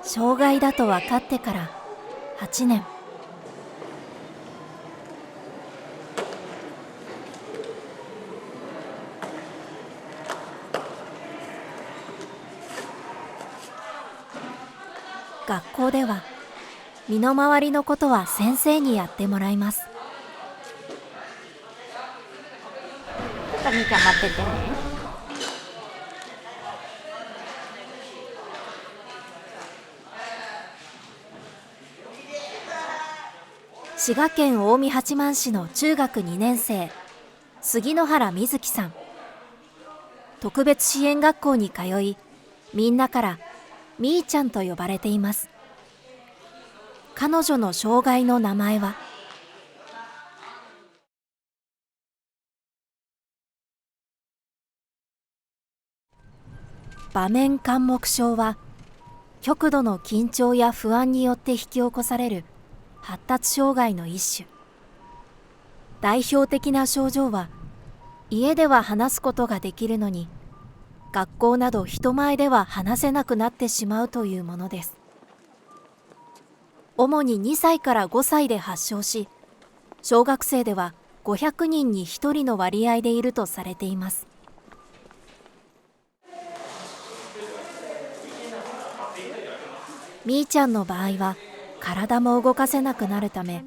障害だと分かってから8年。学校では身の回りのことは先生にやってもらいます。みーちゃん待っててね。滋賀県近江八幡市の中学2年生、杉野原瑞希さん。特別支援学校に通い、みんなからみーちゃんと呼ばれています。彼女の障害の名前は場面緘黙症は、極度の緊張や不安によって引き起こされる発達障害の一種。代表的な症状は、家では話すことができるのに、学校など人前では話せなくなってしまうというものです。主に2歳から5歳で発症し、小学生では500人に1人の割合でいるとされています。みーちゃんの場合は体も動かせなくなるため、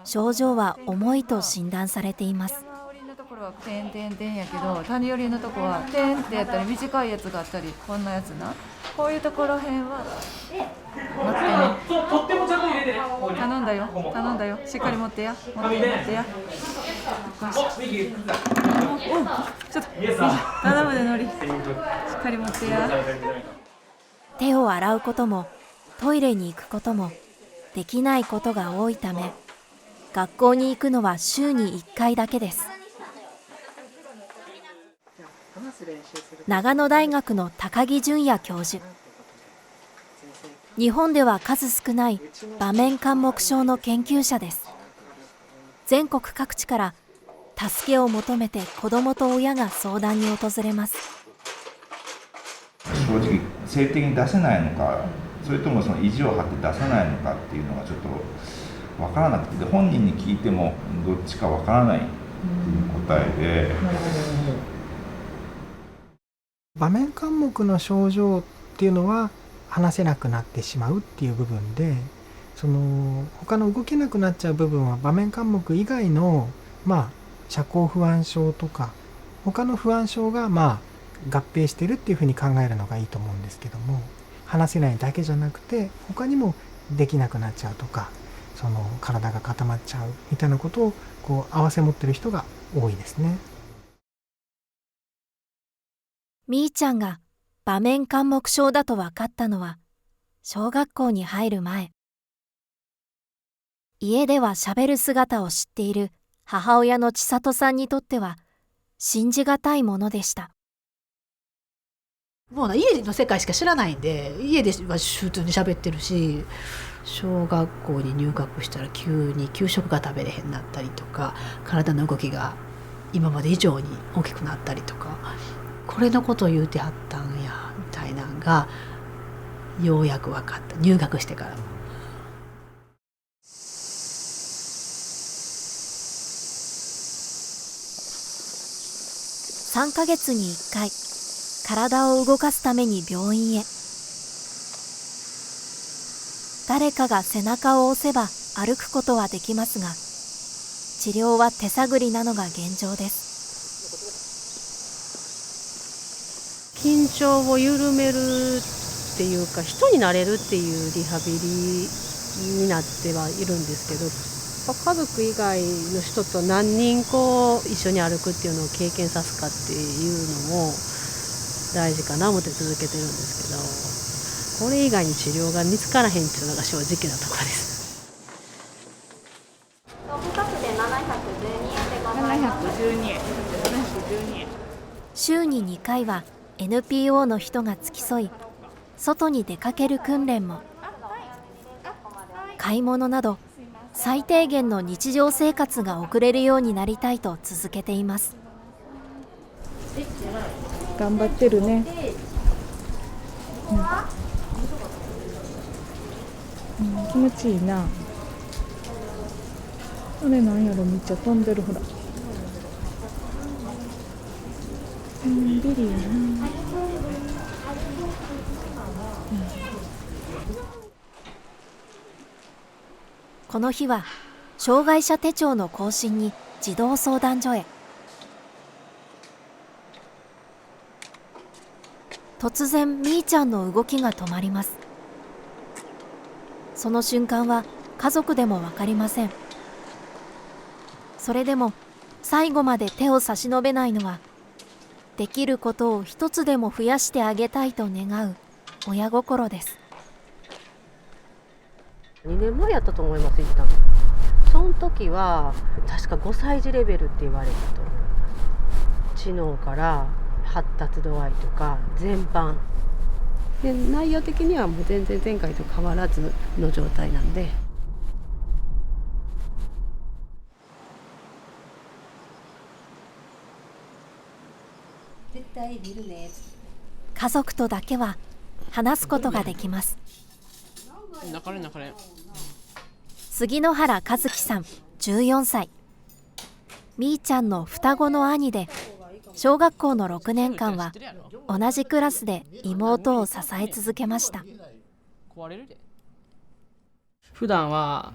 症状は重いと診断されています。山折りのところは点点点やけど、谷寄りのところは点ってやったり短いやつがあったり、こんなやつな。こういうところへんは待ってね。とってもちゃんと入れてね。頼んだよ、頼んだよ。しっかり持ってや。持ってや。ちょっと頼むでのり。しっかり持ってや。手を洗うこともトイレに行くこともできないことが多いため、学校に行くのは週に1回だけです。長野大学の高木淳也教授。日本では数少ない場面緘黙症の研究者です。全国各地から助けを求めて子どもと親が相談に訪れます。正直生理的に出せないのか、それともその意地を張って出さないのかっていうのがちょっと分からなくて、本人に聞いてもどっちか分からないっていう答えで、場面緘黙の症状っていうのは話せなくなってしまうっていう部分で、その他の動けなくなっちゃう部分は場面緘黙以外の社交不安症とか他の不安症が合併してるっていうふうに考えるのがいいと思うんですけども、話せないだけじゃなくて他にもできなくなっちゃうとか、その体が固まっちゃうみたいなことを併せ持ってる人が多いですね。みーちゃんが場面緘黙症だと分かったのは小学校に入る前。家ではしゃべる姿を知っている母親の千里さんにとっては信じがたいものでした。もう家の世界しか知らないんで、家では普通に喋ってるし、小学校に入学したら急に給食が食べれへんなったりとか、体の動きが今まで以上に大きくなったりとか、これのことを言うてはったんやみたいなのがようやく分かった。入学してから。3ヶ月に1回体を動かすために病院へ。誰かが背中を押せば歩くことはできますが、治療は手探りなのが現状です。緊張を緩めるっていうか、人になれるっていうリハビリになってはいるんですけど、家族以外の人と何人一緒に歩くっていうのを経験さすかっていうのも大事かな思って続けてるんですけど、これ以外に治療が見つからへんっていうのが正直なところです。2つで712円でございます。712円。週に2回は NPO の人が付き添い、外に出かける訓練も。買い物など最低限の日常生活が送れるようになりたいと続けています。頑張ってるね。気持ちいいな。あれなんやろ、めっちゃ飛んでる、ほら。ビリやな。この日は障害者手帳の更新に児童相談所へ。突然みーちゃんの動きが止まります。その瞬間は家族でも分かりません。それでも最後まで手を差し伸べないのは、できることを一つでも増やしてあげたいと願う親心です。2年前やったと思います、行ったの。その時は確か5歳児レベルって言われたと思います。知能から発達度合いとか全般で、内容的にはもう全然前回と変わらずの状態なんで。絶対見るね。家族とだけは話すことができます。杉野原和樹さん14歳、みーちゃんの双子の兄で、小学校の6年間は同じクラスで妹を支え続けました。普段は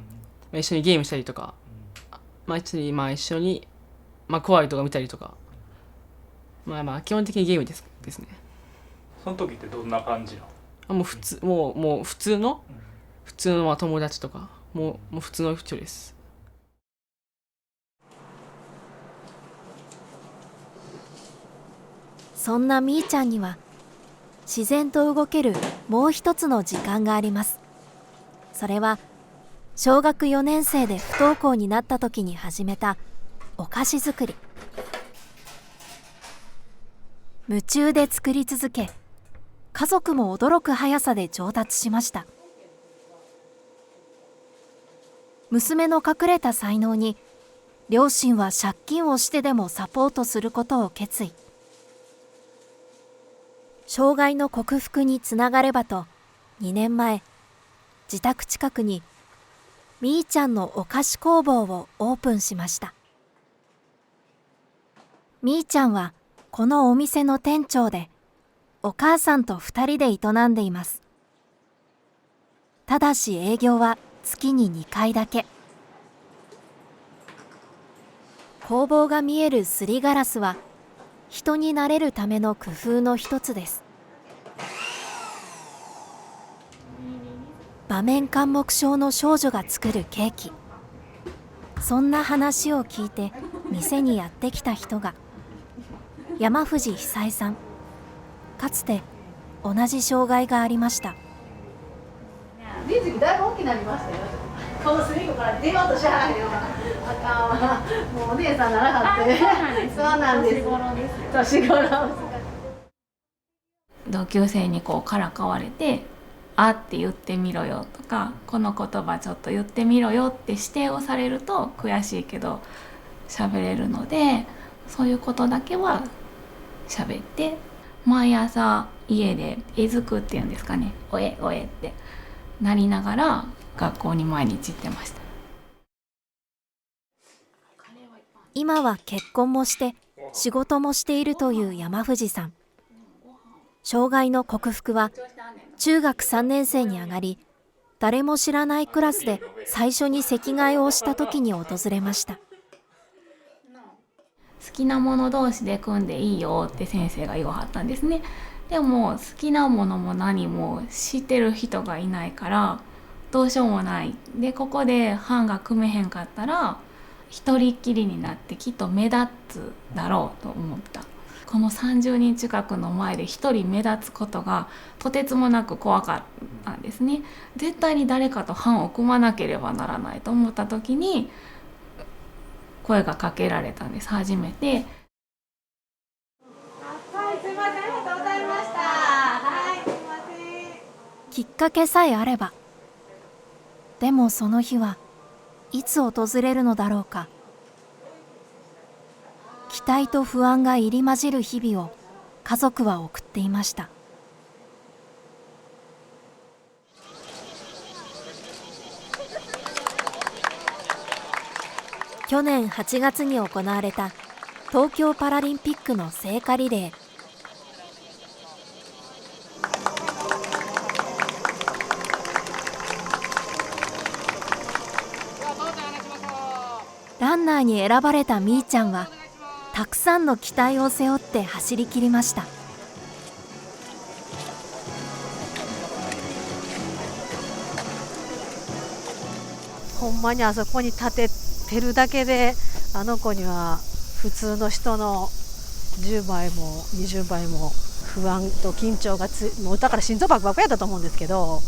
一緒にゲームしたりとか、一緒に怖いとか見たりとか、基本的にゲームですね。その時ってどんな感じなの？もう普通の友達とか、もう普通の人です。そんなみーちゃんには自然と動けるもう一つの時間があります。それは小学4年生で不登校になった時に始めたお菓子作り。夢中で作り続け、家族も驚く速さで上達しました。娘の隠れた才能に両親は借金をしてでもサポートすることを決意。障害の克服につながればと2年前、自宅近くにみーちゃんのお菓子工房をオープンしました。みーちゃんはこのお店の店長で、お母さんと2人で営んでいます。ただし営業は月に2回だけ。工房が見えるすりガラスは人になれるための工夫の一つです。場面緘黙症の少女が作るケーキ。そんな話を聞いて店にやってきた人が山藤久恵さん。かつて同じ障害がありました。リズキだいぶ大きくなりましたよ。この隅っこから出ようとしはらへんよ。あかんわ。もうお姉さんならはって。そうなんです。年頃。同級生にからかわれて、あって言ってみろよとか、この言葉ちょっと言ってみろよって指定をされると悔しいけど喋れるので、そういうことだけは喋って、毎朝家でえずくっていうんですかね、おえおえってなりながら学校に毎日行ってました。今は結婚もして仕事もしているという山藤さん。障害の克服は中学3年生に上がり、誰も知らないクラスで最初に席替えをした時に訪れました。好きなもの同士で組んでいいよって先生が言わはったんですね。でも好きなものも何も知ってる人がいないからどうしようもない。でここで班が組めへんかったら一人っきりになってきっと目立つだろうと思った。この30人近くの前で一人目立つことがとてつもなく怖かったんですね。絶対に誰かと班を組まなければならないと思った時に声がかけられたんです、初めて。はい、すいません、ありがとうございました。はい、すいません。きっかけさえあれば。でもその日はいつ訪れるのだろうか。期待と不安が入り混じる日々を家族は送っていました。去年8月に行われた東京パラリンピックの聖火リレー。ランナーに選ばれたみーちゃんはたくさんの期待を背負って走り切りました。ほんまにあそこに立ててるだけであの子には普通の人の10倍も20倍も不安と緊張がもうだから心臓バクバクやったと思うんですけど、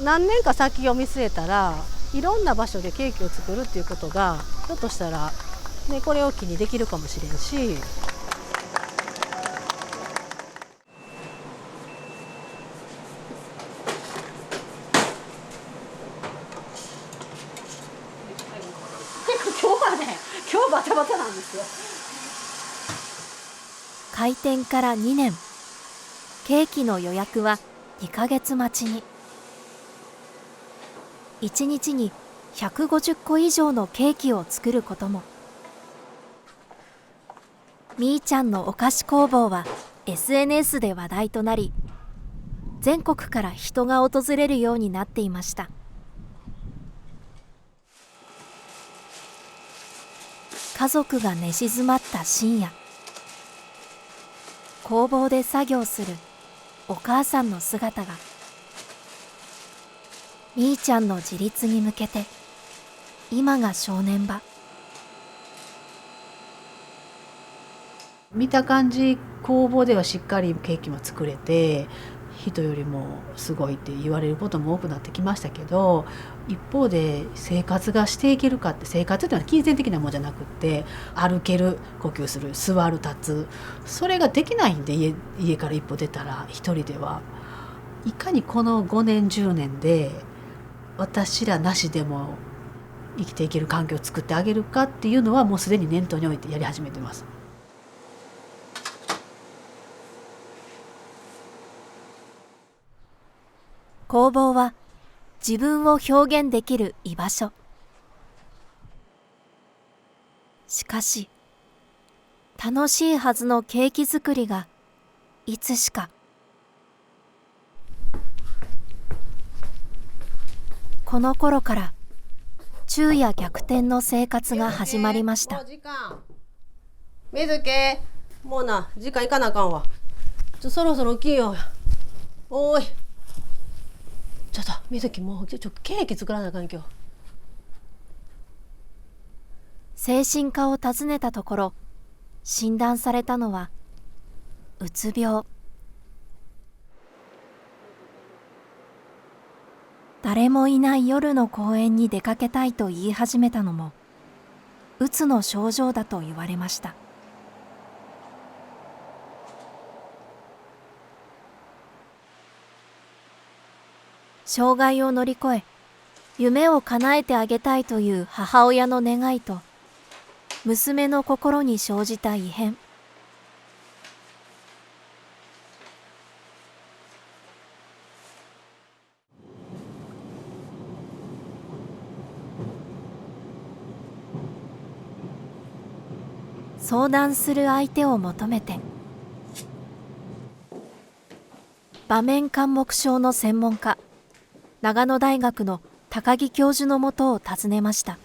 何年か先を見据えたらいろんな場所でケーキを作るっていうことがひょっとしたら、ね、これを機にできるかもしれんし。今日バタバタなんですよ。開店から2年、ケーキの予約は2ヶ月待ちに。1日に150個以上のケーキを作ることも。みーちゃんのお菓子工房は SNS で話題となり、全国から人が訪れるようになっていました。家族が寝静まった深夜、工房で作業するお母さんの姿が、みーちゃんの自立に向けて今が正念場。見た感じ工房ではしっかりケーキも作れて人よりもすごいって言われることも多くなってきましたけど、一方で生活がしていけるかって、生活っていうのは金銭的なものじゃなくって、歩ける、呼吸する、座る、立つ、それができないんで、家から一歩出たら一人ではいかにこの5年10年で私らなしでも生きていける環境を作ってあげるかっていうのはもうすでに念頭に置いてやり始めてます。工房は自分を表現できる居場所。しかし、楽しいはずのケーキ作りがいつしか。この頃から昼夜逆転の生活が始まりました。水木、もうな、時間いかなあかんわ。そろそろ起きよう。おい。ちょっと水木、もうケーキ作らなあかん今日。精神科を訪ねたところ、診断されたのはうつ病。誰もいない夜の公園に出かけたいと言い始めたのもうつの症状だと言われました。障害を乗り越え、夢を叶えてあげたいという母親の願いと、娘の心に生じた異変。相談する相手を求めて、場面緘黙症の専門家、長野大学の高木教授のもとを訪ねました。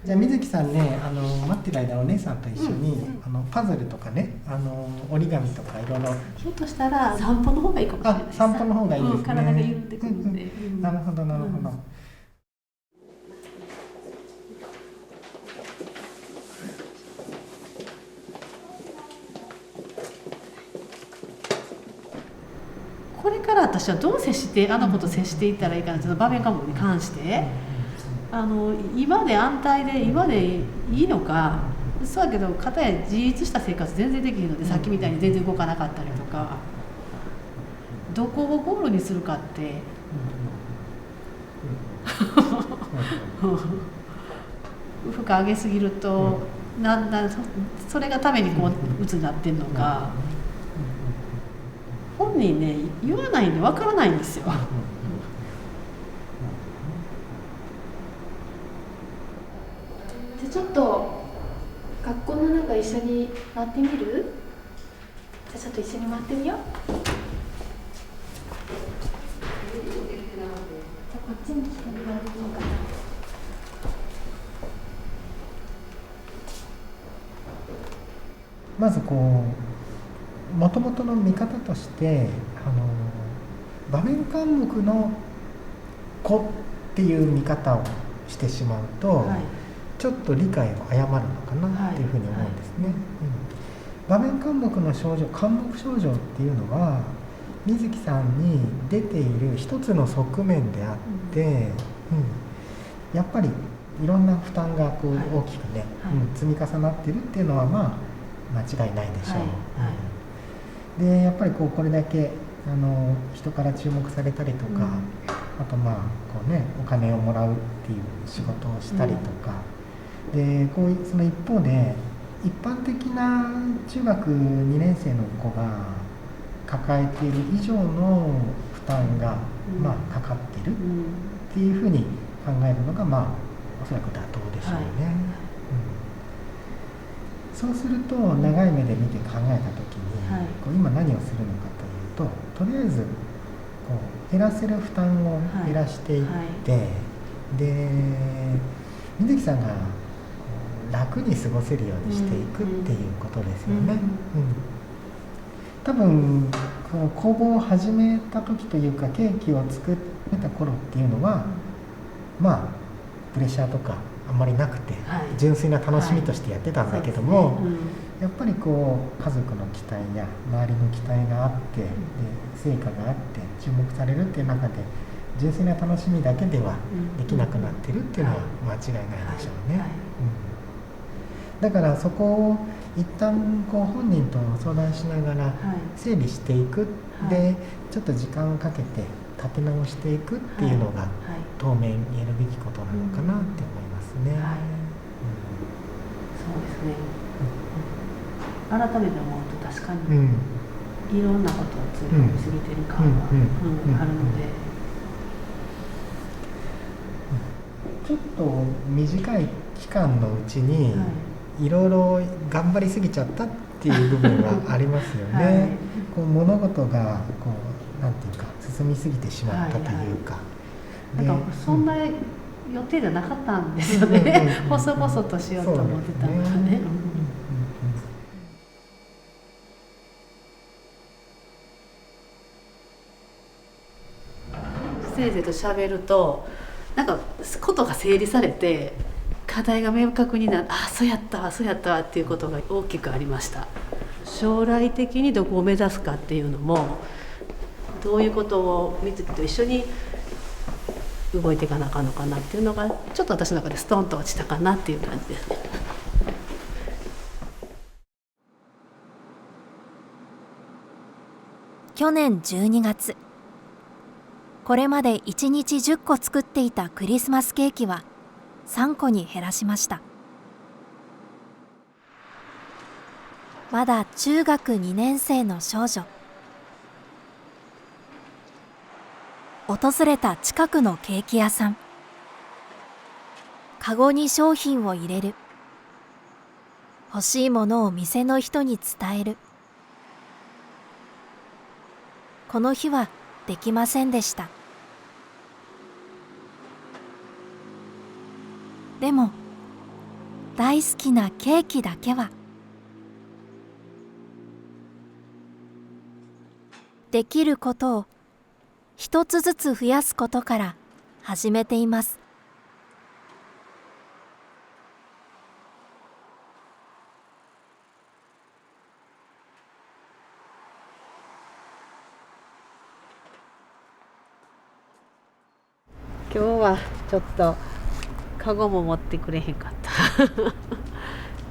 じゃあ水木さんね、待ってる間お姉さんと一緒に、パズルとかね、折り紙とかいろいろ。ひょっとしたら散歩の方がいいかもしれないです。散歩の方がいいですね。体が緩んでくるんで。なるほどなるほど。これから私はどう接してあの子と接していったらいいかな、ちょっと場面科目に関して。今で安泰で今でいいのか、そうだけど片や自立した生活全然できるので、さっきみたいに全然動かなかったりとか、どこをゴールにするかって負荷上げすぎると、だんだんそれがためにこう鬱になってんのか、本人ね言わないんでわからないんですよ。じゃあちょっと学校の中一緒に回ってみる？じゃあちょっと一緒に回ってみよう。じゃあこっちに来てもらっていいかな。まずこうもともとの見方として場面科目の子っていう見方をしてしまうと、ちょっと理解を誤るのかなっていうふうに思うんですね。場面科目の症状、科目症状っていうのは水木さんに出ている一つの側面であって、やっぱりいろんな負担がこう大きくね、積み重なってるっていうのはまあ間違いないでしょう。でやっぱりこれだけ人から注目されたりとか、あとまあこうねお金をもらうっていう仕事をしたりとか、でその一方で一般的な中学2年生の子が抱えている以上の負担がまあかかってるっていうふうに考えるのがまあおそらく妥当でしょうね。そうすると長い目で見て考えた時に、今何をするのかというと、とりあえず減らせる負担を減らしていって、で水木さんが楽に過ごせるようにしていくっていうことですよね。多分工房を始めた時というかケーキを作った頃っていうのはまあプレッシャーとかあんまりなくて、純粋な楽しみとしてやってたんだけども、やっぱり家族の期待や周りの期待があって、で成果があって注目されるっていう中で純粋な楽しみだけではできなくなってるっていうのは間違いないでしょうね。だからそこを一旦本人と相談しながら整理していく、でちょっと時間をかけて立て直していくっていうのが当面言えるべきことなのかなって思いますね。そうですね。改めて思うと確かにいろんなことを通り過ぎてる感はあるので、ちょっと短い期間のうちにいろいろ頑張りすぎちゃったっていう部分はありますよね。物事がなんていうか進みすぎてしまったというか、なんかそんな予定じゃなかったんですよね。細々としようと思ってたのがね。先生と喋るとなんかことが整理されて課題が明確になって、あ、そうやったわそうやったわっていうことが大きくありました。将来的にどこを目指すかっていうのも、どういうことを水木と一緒に動いていかなあかんのかなっていうのがちょっと私の中でストンと落ちたかなっていう感じですね。去年12月、これまで1日10個作っていたクリスマスケーキは3個に減らしました。まだ中学2年生の少女。訪れた近くのケーキ屋さん。カゴに商品を入れる。欲しいものを店の人に伝える。この日はできませんでした。でも大好きなケーキだけはできることを一つずつ増やすことから始めています。今日はちょっとカゴも持ってくれへんかっ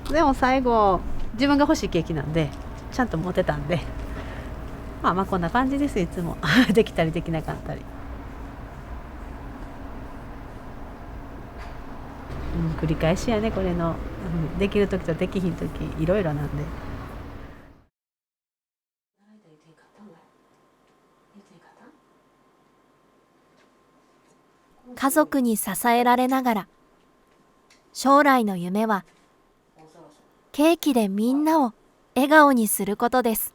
たでも最後自分が欲しいケーキなんでちゃんと持てたんで、まあこんな感じです。いつもできたりできなかったり。繰り返しやねこれの、できる時とできひん時いろいろなんで。家族に支えられながら、将来の夢はケーキでみんなを笑顔にすることです。